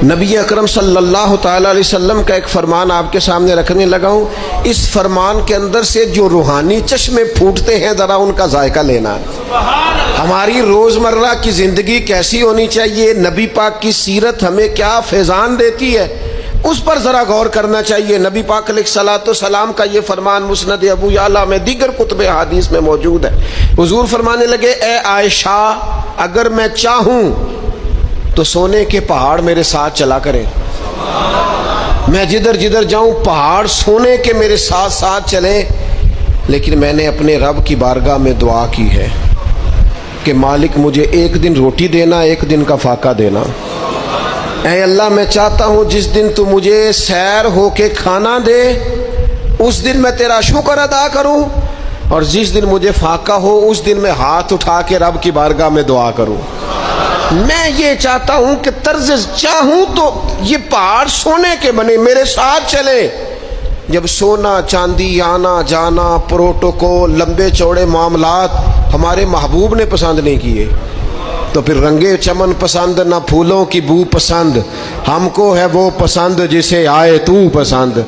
نبی اکرم صلی اللہ تعالیٰ علیہ وسلم کا ایک فرمان آپ کے سامنے رکھنے لگا ہوں. اس فرمان کے اندر سے جو روحانی چشمے پھوٹتے ہیں ذرا ان کا ذائقہ لینا ہے. ہماری روزمرہ کی زندگی کیسی ہونی چاہیے، نبی پاک کی سیرت ہمیں کیا فیضان دیتی ہے، اس پر ذرا غور کرنا چاہیے. نبی پاک علیہ الصلوۃ والسلام کا یہ فرمان مسند ابو یعلا میں دیگر کتب حدیث میں موجود ہے. حضور فرمانے لگے، اے عائشہ، اگر میں چاہوں تو سونے کے پہاڑ میرے ساتھ چلا کریں، میں جدھر جدھر جاؤں پہاڑ سونے کے میرے ساتھ ساتھ چلیں، لیکن میں نے اپنے رب کی بارگاہ میں دعا کی ہے کہ مالک مجھے ایک دن روٹی دینا، ایک دن کا فاقہ دینا. اے اللہ، میں چاہتا ہوں جس دن تو مجھے سیر ہو کے کھانا دے اس دن میں تیرا شکر ادا کروں، اور جس دن مجھے فاقہ ہو اس دن میں ہاتھ اٹھا کے رب کی بارگاہ میں دعا کروں. میں یہ چاہتا ہوں کہ طرز چاہوں تو یہ پہاڑ سونے کے بنے میرے ساتھ چلے. جب سونا چاندی آنا جانا پروٹوکول لمبے چوڑے معاملات ہمارے محبوب نے پسند نہیں کیے تو پھر رنگے چمن پسند نہ پھولوں کی بو پسند، ہم کو ہے وہ پسند جسے آئے تو پسند.